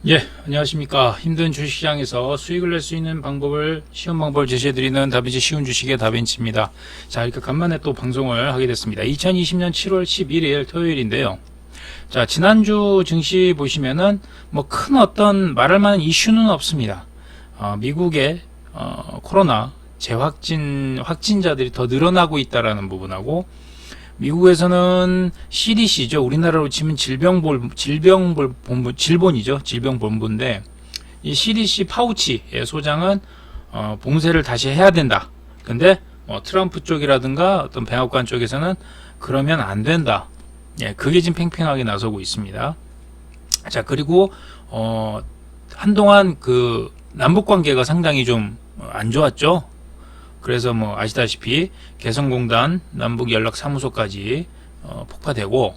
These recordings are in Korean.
예, 안녕하십니까. 힘든 주식시장에서 수익을 낼 수 있는 방법을, 쉬운 방법을 제시해드리는 다빈치 쉬운 주식의 다빈치입니다. 자, 이렇게 간만에 또 방송을 하게 됐습니다. 2020년 7월 11일 토요일인데요. 자, 지난주 증시 보시면은 뭐 큰 어떤 말할 만한 이슈는 없습니다. 미국의 코로나 확진자들이 더 늘어나고 있다라는 부분하고, 미국에서는 CDC죠. 우리나라로 치면 질본이죠. 질병본부인데, 이 CDC 파우치 소장은 봉쇄를 다시 해야 된다. 근데 트럼프 쪽이라든가 어떤 백악관 쪽에서는 그러면 안 된다. 예, 그게 지금 팽팽하게 나서고 있습니다. 자, 그리고 한동안 그 남북 관계가 상당히 좀 안 좋았죠. 그래서 뭐 아시다시피 개성공단 남북연락사무소까지 폭파되고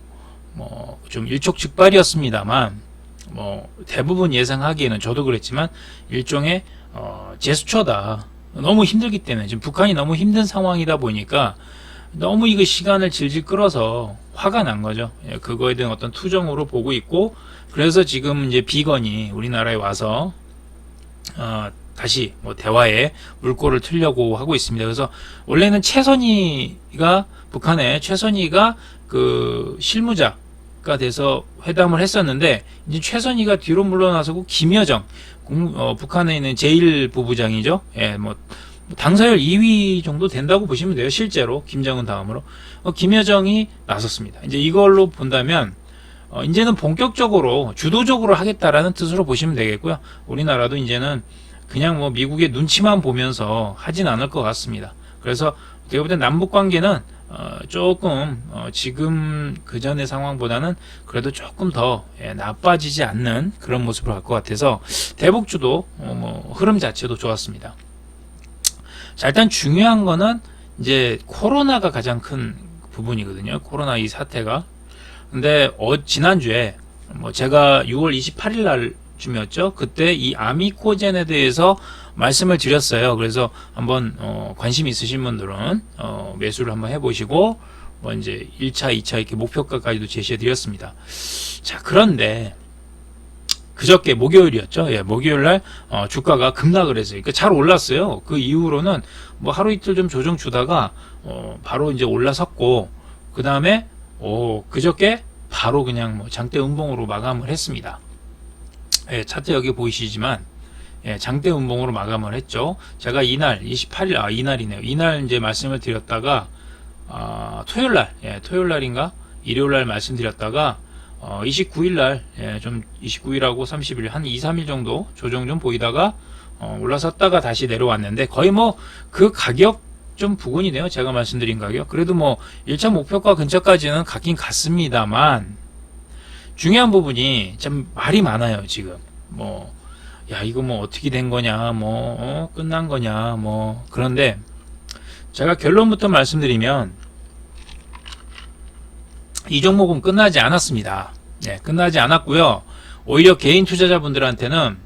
뭐 좀 일촉즉발이었습니다만, 뭐 대부분 예상하기에는, 저도 그랬지만 일종의 제스처다. 너무 힘들기 때문에, 지금 북한이 너무 힘든 상황이다 보니까 너무 이거 시간을 질질 끌어서 화가 난 거죠. 예, 그거에 대한 어떤 투정으로 보고 있고, 그래서 지금 이제 비건이 우리나라에 와서 다시 뭐 대화에 물꼬를 틀려고 하고 있습니다. 그래서 원래는 북한의 최선희가 그 실무자가 돼서 회담을 했었는데, 이제 최선희가 뒤로 물러나서고 김여정, 북한에 있는 제1부부장이죠. 예, 뭐 당사율 2위 정도 된다고 보시면 돼요. 실제로 김정은 다음으로 김여정이 나섰습니다. 이제 이걸로 본다면 이제는 본격적으로 주도적으로 하겠다라는 뜻으로 보시면 되겠고요. 우리나라도 이제는 그냥 뭐 미국의 눈치만 보면서 하진 않을 것 같습니다. 그래서 제가 볼 때 남북 관계는 조금 지금 그 전의 상황보다는 그래도 조금 더 나빠지지 않는 그런 모습을 갈 것 같아서 대북주도 뭐 흐름 자체도 좋았습니다. 자, 일단 중요한 거는 이제 코로나가 가장 큰 부분이거든요. 코로나 이 사태가. 근데 지난주에 뭐 제가 6월 28일 날 쯤이었죠. 그때 이 아미코젠에 대해서 말씀을 드렸어요. 그래서 한번 관심 있으신 분들은 매수를 한번 해보시고, 뭐 이제 1차, 2차 이렇게 목표가까지도 제시해 드렸습니다. 자, 그런데 그저께 목요일이었죠. 예, 목요일 날 주가가 급락을 했어요. 그러니까 잘 올랐어요. 그 이후로는 뭐 하루 이틀 좀 조정 주다가 바로 이제 올라섰고, 그 다음에 그저께 바로 그냥 뭐 장대 음봉으로 마감을 했습니다. 예, 차트 여기 보이시지만, 예, 장대 음봉으로 마감을 했죠. 제가 이날 28일, 이날이네요. 이날 이제 말씀을 드렸다가 토요일 날, 예, 토요일 날인가 일요일 날 말씀드렸다가 29일 날, 예, 좀 29일하고 30일 한 2, 3일 정도 조정 좀 보이다가 올라섰다가 다시 내려왔는데, 거의 뭐 그 가격 좀 부근이네요. 제가 말씀드린 가격. 그래도 뭐 1차 목표가 근처까지는 갔긴 갔습니다만, 중요한 부분이 참 말이 많아요. 지금 뭐 야, 이거 뭐 어떻게 된 거냐, 뭐 끝난 거냐, 뭐. 그런데 제가 결론부터 말씀드리면 이 종목은 끝나지 않았습니다. 네, 끝나지 않았고요. 오히려 개인 투자자분들한테는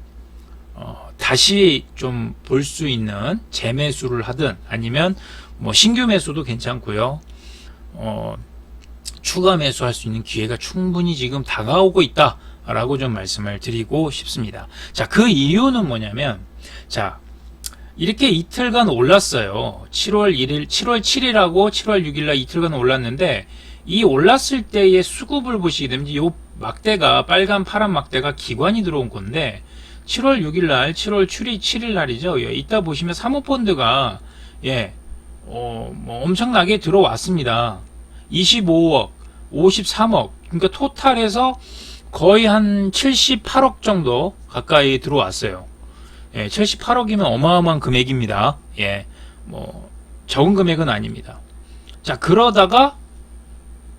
다시 좀 볼 수 있는 재매수를 하든 아니면 뭐 신규 매수도 괜찮고요. 추가 매수할 수 있는 기회가 충분히 지금 다가오고 있다라고 좀 말씀을 드리고 싶습니다. 자, 그 이유는 뭐냐면, 자, 이렇게 이틀간 올랐어요. 7월 1일, 7월 7일하고 7월 6일날 이틀간 올랐는데, 이 올랐을 때의 수급을 보시게 되면 이 막대가, 빨간 파란 막대가 기관이 들어온 건데, 7월 6일날, 7월 7일 날이죠. 예, 이따 보시면 사모펀드가 뭐 엄청나게 들어왔습니다. 25억, 53억, 그러니까 토탈에서 거의 한 78억 정도 가까이 들어왔어요. 예, 78억이면 어마어마한 금액입니다. 예, 뭐 적은 금액은 아닙니다. 자, 그러다가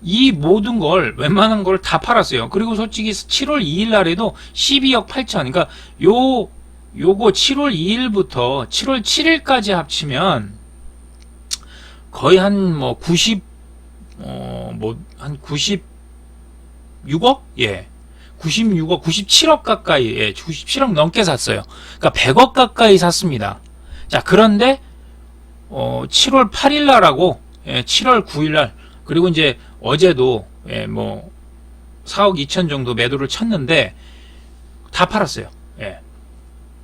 이 모든 걸, 웬만한 걸 다 팔았어요. 그리고 솔직히 7월 2일 날에도 12억 8천, 그러니까 요거 7월 2일부터 7월 7일까지 합치면 거의 한 뭐 96억? 예. 96억, 97억 가까이, 예, 97억 넘게 샀어요. 그러니까 100억 가까이 샀습니다. 자, 그런데 7월 8일 날하고 7월 9일 날, 그리고 이제 어제도 뭐 4억 2천 정도 매도를 쳤는데, 다 팔았어요. 예.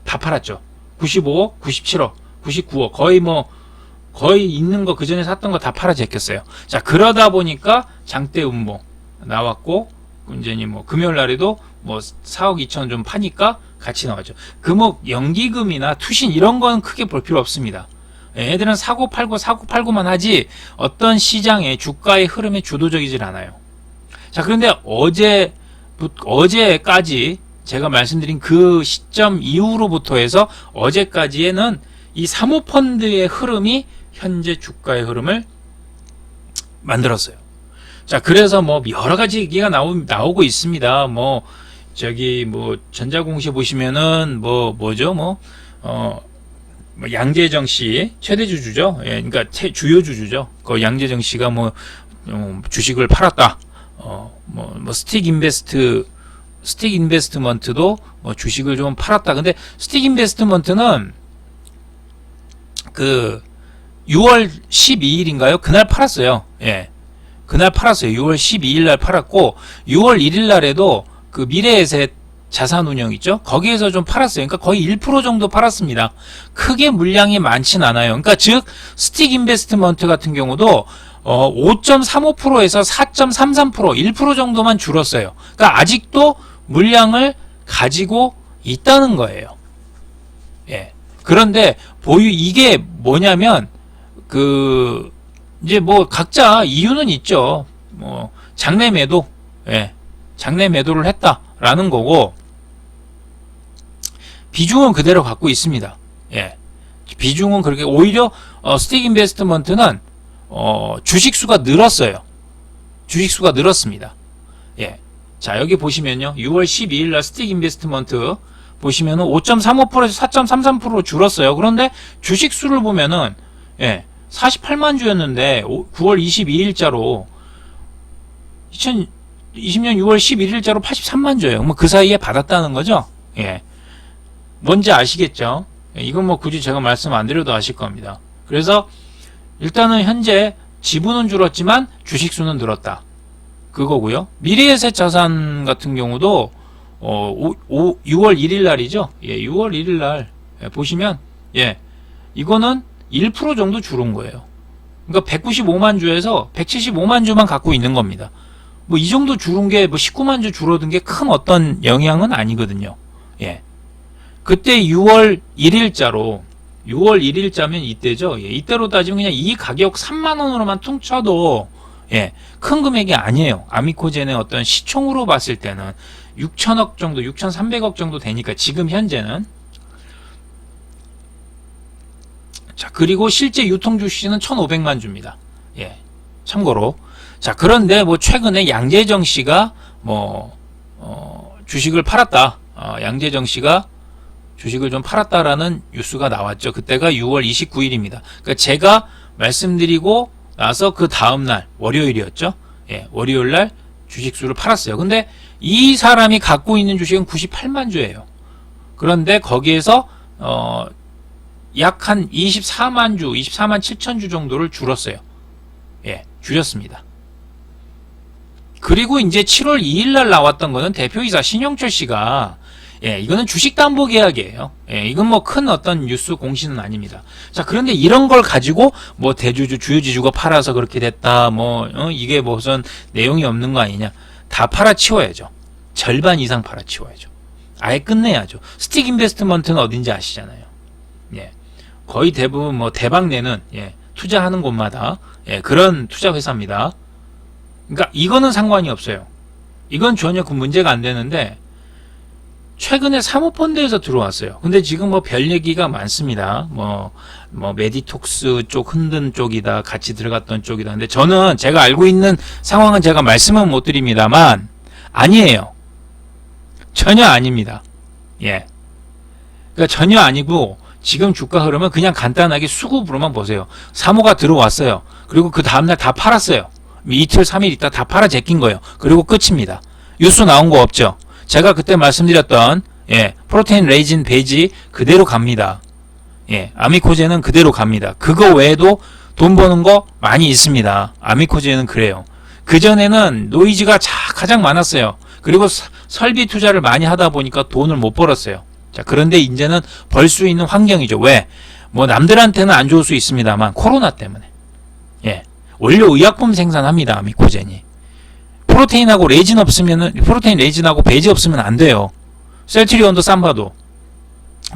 다 팔았죠. 95억, 97억, 99억 거의 있는 거 그 전에 샀던 거 다 팔아 제꼈어요. 자, 그러다 보니까 장대 음봉 나왔고 이제 뭐 금요일 날에도 뭐 4억 2천 좀 파니까 같이 나왔죠. 연기금이나 투신 이런 건 크게 볼 필요 없습니다. 애들은 사고 팔고만 하지 어떤 시장의 주가의 흐름에 주도적이질 않아요. 자, 그런데 어제까지 제가 말씀드린 그 시점 이후로부터 해서 어제까지에는 이 사모펀드의 흐름이 현재 주가의 흐름을 만들었어요. 자, 그래서 뭐 여러 가지 얘기가 나오고 있습니다. 전자공시 보시면은 양재정 씨 최대 주주죠. 예, 그러니까 주요 주주죠. 그 양재정 씨가 주식을 팔았다. 스틱 인베스트먼트도 주식을 좀 팔았다. 근데 스틱 인베스트먼트는 그 6월 12일인가요? 그날 팔았어요. 예. 그날 팔았어요. 6월 12일 날 팔았고 6월 1일 날에도 그 미래에셋 자산운용 있죠? 거기에서 좀 팔았어요. 그러니까 거의 1% 정도 팔았습니다. 크게 물량이 많진 않아요. 그러니까 즉 스틱 인베스트먼트 같은 경우도 5.35%에서 4.33% 1% 정도만 줄었어요. 그러니까 아직도 물량을 가지고 있다는 거예요. 예. 그런데 이게 뭐냐면 이제 각자 이유는 있죠. 장내 매도, 예. 장내 매도를 했다라는 거고 비중은 그대로 갖고 있습니다. 예. 비중은 그렇게 오히려 스틱 인베스트먼트는 주식 수가 늘었어요. 주식 수가 늘었습니다. 예. 자, 여기 보시면요. 6월 12일 날 스틱 인베스트먼트 보시면은 5.35%에서 4.33% 줄었어요. 그런데 주식 수를 보면은 48만 주였는데 9월 22일자로 2020년 6월 11일자로 83만 주예요. 그 사이에 받았다는 거죠. 예. 뭔지 아시겠죠? 이건 굳이 제가 말씀 안 드려도 아실 겁니다. 그래서 일단은 현재 지분은 줄었지만 주식 수는 늘었다. 그거고요. 미래에셋 자산 같은 경우도 6월 1일 날이죠. 예, 6월 1일 날 보시면 이거는 1% 정도 줄은 거예요. 그러니까 195만 주에서 175만 주만 갖고 있는 겁니다. 이 정도 줄은 게 19만 주 줄어든 게 큰 어떤 영향은 아니거든요. 예. 그때 6월 1일자면 이때죠. 예, 이때로 따지면 그냥 이 가격 3만 원으로만 퉁쳐도 큰 금액이 아니에요. 아미코젠의 어떤 시총으로 봤을 때는 6천억 정도, 6,300억 정도 되니까 지금 현재는. 자, 그리고 실제 유통 주식은 1,500만 주입니다. 예. 참고로. 자, 그런데 최근에 양재정 씨가 주식을 팔았다. 양재정 씨가 주식을 좀 팔았다라는 뉴스가 나왔죠. 그때가 6월 29일입니다. 그러니까 제가 말씀드리고 나서 그 다음날 월요일이었죠. 예, 월요일날 주식수를 팔았어요. 근데 이 사람이 갖고 있는 주식은 98만 주예요. 그런데 거기에서 약 한 24만 7천 주 정도를 줄었어요. 예, 줄였습니다. 그리고 이제 7월 2일 날 나왔던 거는 대표이사 신영철 씨가 이거는 주식담보계약이에요. 이건 큰 어떤 뉴스 공시는 아닙니다. 자, 그런데 이런 걸 가지고 대주주, 주요지주가 팔아서 그렇게 됐다, 이게 무슨 내용이 없는 거 아니냐. 다 팔아치워야죠. 절반 이상 팔아치워야죠. 아예 끝내야죠. 스틱 인베스트먼트는 어딘지 아시잖아요. 예. 거의 대부분 대박 내는, 투자하는 곳마다, 그런 투자 회사입니다. 그러니까 이거는 상관이 없어요. 이건 전혀 그 문제가 안 되는데, 최근에 사모펀드에서 들어왔어요. 근데 지금 별 얘기가 많습니다. 메디톡스 쪽 흔든 쪽이다, 같이 들어갔던 쪽이다. 근데 저는 제가 알고 있는 상황은 제가 말씀은 못 드립니다만, 아니에요. 전혀 아닙니다. 예. 그러니까 전혀 아니고, 지금 주가 흐름은 그냥 간단하게 수급으로만 보세요. 사모가 들어왔어요. 그리고 그 다음날 다 팔았어요. 이틀, 3일 있다 다 팔아 제낀 거예요. 그리고 끝입니다. 뉴스 나온 거 없죠? 제가 그때 말씀드렸던 프로테인 레이진 베이지 그대로 갑니다. 아미코젠은 그대로 갑니다. 그거 외에도 돈 버는 거 많이 있습니다. 아미코젠은 그래요. 그전에는 노이즈가 가장 많았어요. 그리고 설비 투자를 많이 하다 보니까 돈을 못 벌었어요. 자, 그런데 이제는 벌 수 있는 환경이죠. 왜? 뭐 남들한테는 안 좋을 수 있습니다만 코로나 때문에. 예. 원료 의약품 생산합니다. 아미코젠이. 프로테인하고 레진 없으면은 프로테인 레진하고 배지 없으면 안 돼요. 셀트리온도 삼바도.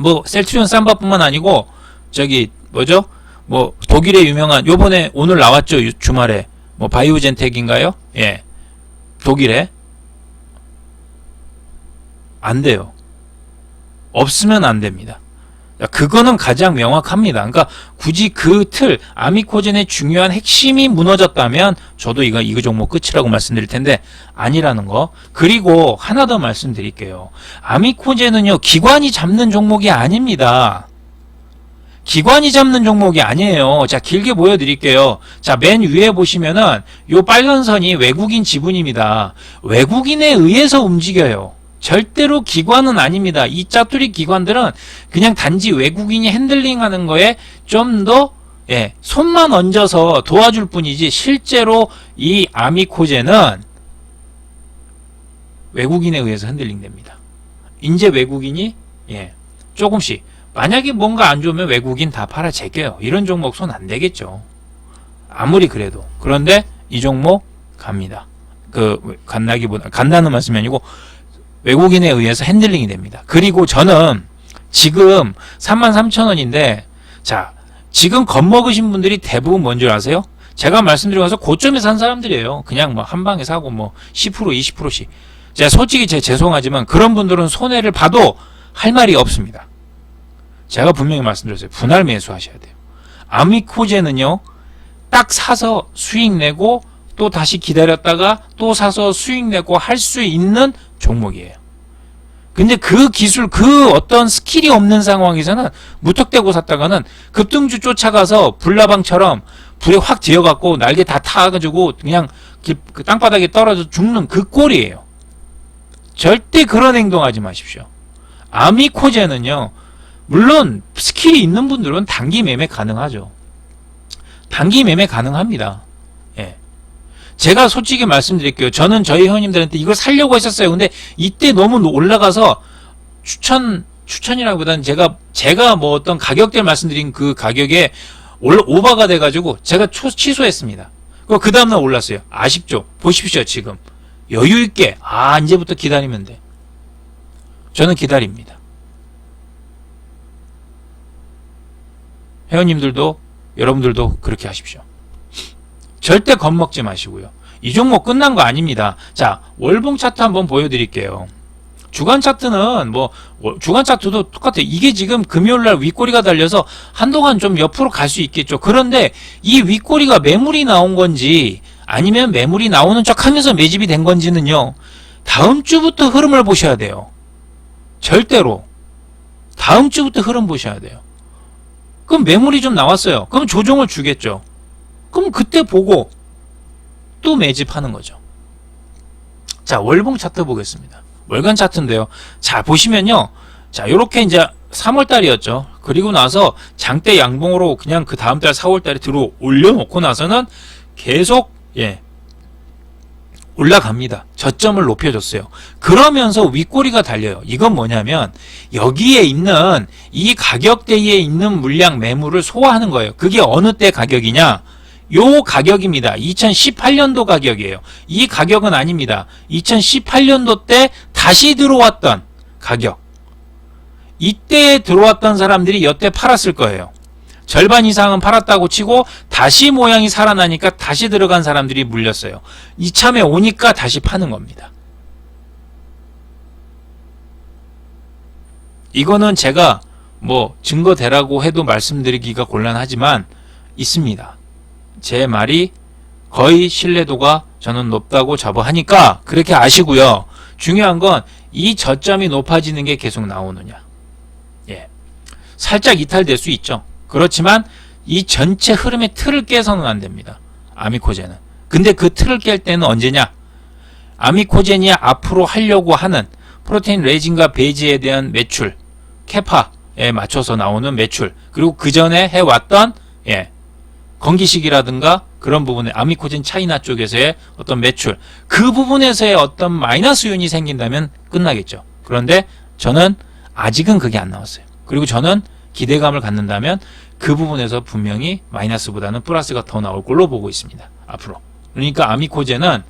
뭐 셀트리온 삼바뿐만 아니고 저기 뭐죠? 뭐 독일의 유명한 요번에 오늘 나왔죠. 주말에. 뭐 바이오젠텍인가요? 예. 독일에 안 돼요. 없으면 안 됩니다. 그거는 가장 명확합니다. 그러니까 굳이 그 틀, 아미코젠의 중요한 핵심이 무너졌다면 저도 이거 종목 끝이라고 말씀드릴 텐데 아니라는 거. 그리고 하나 더 말씀드릴게요. 아미코젠은요, 기관이 잡는 종목이 아닙니다. 기관이 잡는 종목이 아니에요. 자, 길게 보여드릴게요. 자, 맨 위에 보시면은 요 빨간 선이 외국인 지분입니다. 외국인에 의해서 움직여요. 절대로 기관은 아닙니다. 이 짜투리 기관들은 그냥 단지 외국인이 핸들링하는 거에 좀 더 손만 얹어서 도와줄 뿐이지 실제로 이 아미코젠은 외국인에 의해서 핸들링됩니다. 이제 외국인이 조금씩 만약에 뭔가 안 좋으면 외국인 다 팔아 제껴요. 이런 종목 손 안 대겠죠. 아무리 그래도. 그런데 이 종목 갑니다. 간다는 말씀이 아니고 외국인에 의해서 핸들링이 됩니다. 그리고 저는 지금 33,000원인데 자, 지금 겁먹으신 분들이 대부분 뭔 줄 아세요? 제가 말씀드려서 고점에 산 사람들이에요. 그냥 뭐 한 방에 사고 뭐 10% 20%씩. 제가 솔직히 죄송하지만 그런 분들은 손해를 봐도 할 말이 없습니다. 제가 분명히 말씀드렸어요. 분할 매수하셔야 돼요. 아미코젠은요, 딱 사서 수익 내고 또 다시 기다렸다가 또 사서 수익 내고 할 수 있는 종목이에요. 근데 그 기술, 그 어떤 스킬이 없는 상황에서는 무턱대고 샀다가는 급등주 쫓아가서 불나방처럼 불에 확 뒤어갖고 날개 다 타가지고 그냥 그 땅바닥에 떨어져 죽는 그 꼴이에요. 절대 그런 행동하지 마십시오. 아미코젠은요, 물론 스킬이 있는 분들은 단기 매매 가능하죠. 단기 매매 가능합니다. 제가 솔직히 말씀드릴게요. 저는 저희 회원님들한테 이걸 살려고 했었어요. 근데 이때 너무 올라가서 추천이라기보다는 제가 뭐 어떤 가격대를 말씀드린 그 가격에 오버가 돼가지고 제가 취소했습니다. 그 다음날 올랐어요. 아쉽죠? 보십시오, 지금. 여유있게, 이제부터 기다리면 돼. 저는 기다립니다. 회원님들도, 여러분들도 그렇게 하십시오. 절대 겁먹지 마시고요. 이 종목 끝난 거 아닙니다. 자, 월봉 차트 한번 보여드릴게요. 주간 차트는 주간 차트도 똑같아요. 이게 지금 금요일날 윗꼬리가 달려서 한동안 좀 옆으로 갈 수 있겠죠. 그런데 이 윗꼬리가 매물이 나온 건지 아니면 매물이 나오는 척 하면서 매집이 된 건지는요, 다음 주부터 흐름을 보셔야 돼요. 절대로. 다음 주부터 흐름 보셔야 돼요. 그럼 매물이 좀 나왔어요. 그럼 조정을 주겠죠. 그럼 그때 보고 또 매집하는 거죠. 자, 월봉 차트 보겠습니다. 월간 차트인데요. 자, 보시면요. 자, 요렇게 이제 3월달이었죠. 그리고 나서 장대 양봉으로 그냥 그 다음달 4월달에 들어 올려놓고 나서는 계속 올라갑니다. 저점을 높여줬어요. 그러면서 윗꼬리가 달려요. 이건 뭐냐면 여기에 있는 이 가격대에 있는 물량 매물을 소화하는 거예요. 그게 어느 때 가격이냐? 요 가격입니다. 2018년도 가격이에요. 이 가격은 아닙니다. 2018년도 때 다시 들어왔던 가격. 이때 들어왔던 사람들이 여태 팔았을 거예요. 절반 이상은 팔았다고 치고 다시 모양이 살아나니까 다시 들어간 사람들이 물렸어요. 이참에 오니까 다시 파는 겁니다. 이거는 제가 뭐 증거 대라고 해도 말씀드리기가 곤란하지만 있습니다. 제 말이 거의 신뢰도가 저는 높다고 자부하니까 그렇게 아시고요. 중요한 건 이 저점이 높아지는 게 계속 나오느냐. 살짝 이탈될 수 있죠. 그렇지만 이 전체 흐름의 틀을 깨서는 안 됩니다. 아미코젠은. 근데 그 틀을 깰 때는 언제냐? 아미코젠이 앞으로 하려고 하는 프로테인 레진과 베이지에 대한 매출, 캐파에 맞춰서 나오는 매출, 그리고 그 전에 해왔던 건기식이라든가 그런 부분에 아미코젠 차이나 쪽에서의 어떤 매출, 그 부분에서의 어떤 마이너스 요인이 생긴다면 끝나겠죠. 그런데 저는 아직은 그게 안 나왔어요. 그리고 저는 기대감을 갖는다면 그 부분에서 분명히 마이너스보다는 플러스가 더 나올 걸로 보고 있습니다. 앞으로. 그러니까 아미코젠은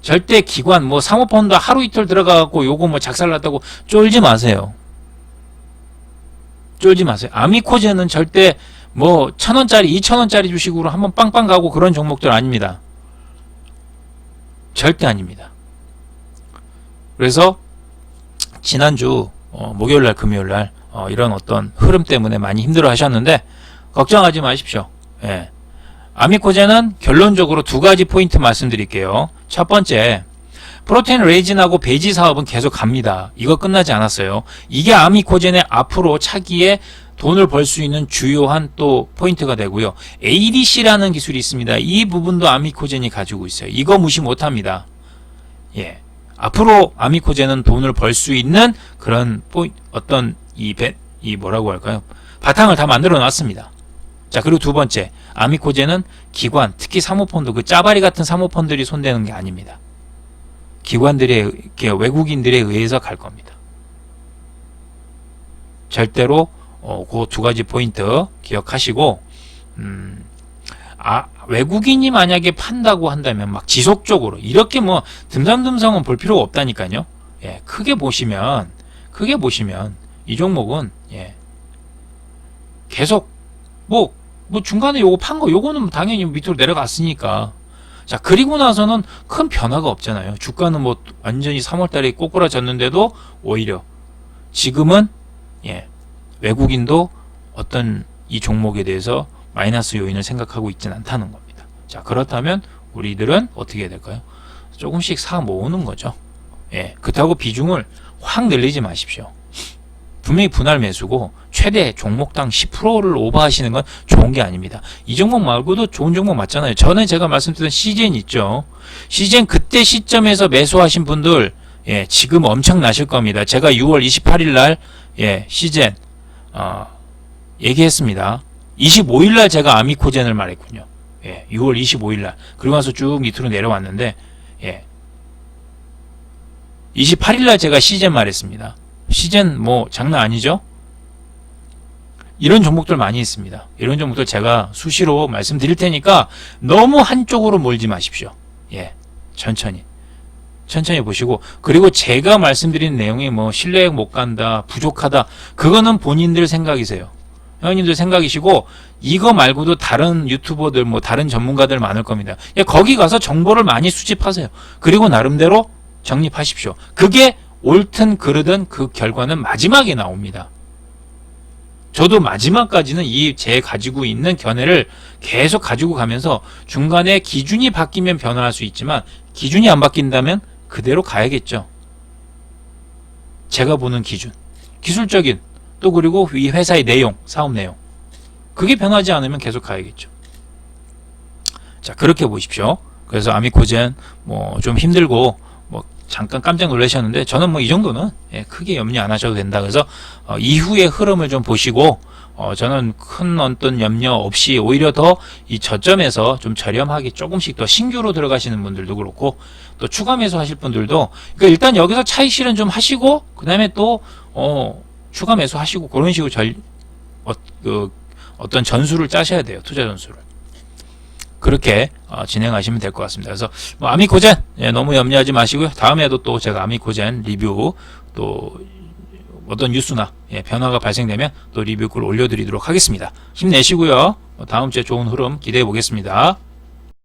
절대 기관 뭐 사모펀드 하루 이틀 들어가갖고 요거 뭐 작살났다고 쫄지 마세요. 쫄지 마세요. 아미코젠은 절대 뭐 1,000원짜리 2,000원짜리 주식으로 한번 빵빵 가고 그런 종목들 아닙니다. 절대 아닙니다. 그래서 지난주 목요일날 금요일날 이런 어떤 흐름 때문에 많이 힘들어 하셨는데 걱정하지 마십시오. 예. 아미코젠은 결론적으로 두 가지 포인트 말씀드릴게요. 첫 번째, 프로테인 레이진하고 배지 사업은 계속 갑니다. 이거 끝나지 않았어요. 이게 아미코젠의 앞으로 차기에 돈을 벌 수 있는 주요한 또 포인트가 되고요. ADC라는 기술이 있습니다. 이 부분도 아미코젠이 가지고 있어요. 이거 무시 못합니다. 예. 앞으로 아미코젠은 돈을 벌 수 있는 그런 어떤 뭐라고 할까요? 바탕을 다 만들어 놨습니다. 자, 그리고 두 번째, 아미코젠은 기관, 특히 사모펀드, 그 짜바리 같은 사모펀드들이 손대는 게 아닙니다. 기관들의, 외국인들에 의해서 갈 겁니다. 절대로 그 두 가지 포인트 기억하시고, 외국인이 만약에 판다고 한다면 막 지속적으로 이렇게 뭐 듬성듬성은 볼 필요가 없다니까요. 예, 크게 보시면 이 종목은 예, 계속 뭐 중간에 요거 판 거 요거는 당연히 밑으로 내려갔으니까. 자, 그리고 나서는 큰 변화가 없잖아요. 주가는 뭐 완전히 3월달에 꼬꾸라졌는데도 오히려 지금은 예, 외국인도 어떤 이 종목에 대해서 마이너스 요인을 생각하고 있지는 않다는 겁니다. 자, 그렇다면 우리들은 어떻게 해야 될까요? 조금씩 사 모으는 거죠. 예, 그렇다고 비중을 확 늘리지 마십시오. 분명히 분할 매수고 최대 종목당 10%를 오버하시는 건 좋은 게 아닙니다. 이 종목 말고도 좋은 종목 맞잖아요. 전에 제가 말씀드린 CGN 있죠. CGN 그때 시점에서 매수하신 분들 예, 지금 엄청 나실 겁니다. 제가 6월 28일 날 예, CGN 얘기했습니다. 25일날 제가 아미코젠을 말했군요. 예, 6월 25일날. 그리고 나서 쭉 밑으로 내려왔는데, 예. 28일날 제가 시젠 말했습니다. 시젠 뭐 장난 아니죠? 이런 종목들 많이 있습니다. 이런 종목들 제가 수시로 말씀드릴 테니까 너무 한쪽으로 몰지 마십시오. 예, 천천히 보시고, 그리고 제가 말씀드린 내용이 뭐 신뢰액 못 간다, 부족하다, 그거는 본인들 생각이세요. 회원님들 생각이시고, 이거 말고도 다른 유튜버들 뭐 다른 전문가들 많을 겁니다. 예, 거기 가서 정보를 많이 수집하세요. 그리고 나름대로 정립하십시오. 그게 옳든 그르든 그 결과는 마지막에 나옵니다. 저도 마지막까지는 제 가지고 있는 견해를 계속 가지고 가면서 중간에 기준이 바뀌면 변화할 수 있지만 기준이 안 바뀐다면 그대로 가야겠죠. 제가 보는 기준, 기술적인, 또 그리고 이 회사의 내용, 사업 내용, 그게 변하지 않으면 계속 가야겠죠. 자, 그렇게 보십시오. 그래서 아미코젠 뭐 좀 힘들고 뭐 잠깐 깜짝 놀라셨는데 저는 뭐 이 정도는 예, 크게 염려 안 하셔도 된다. 그래서 이후의 흐름을 좀 보시고 저는 큰 어떤 염려 없이 오히려 더 이 저점에서 좀 저렴하게 조금씩 더 신규로 들어가시는 분들도 그렇고 또 추가 매수 하실 분들도 그러니까 일단 여기서 차익 실현 좀 하시고 그 다음에 또 추가 매수 하시고 그런 식으로 어떤 전술을 짜셔야 돼요. 투자 전술을. 그렇게 진행하시면 될 것 같습니다. 그래서 뭐 아미코젠 예, 너무 염려하지 마시고요. 다음에도 또 제가 아미코젠 리뷰 또 어떤 뉴스나 예, 변화가 발생되면 또 리뷰글 올려드리도록 하겠습니다. 힘내시고요. 다음 주에 좋은 흐름 기대해 보겠습니다.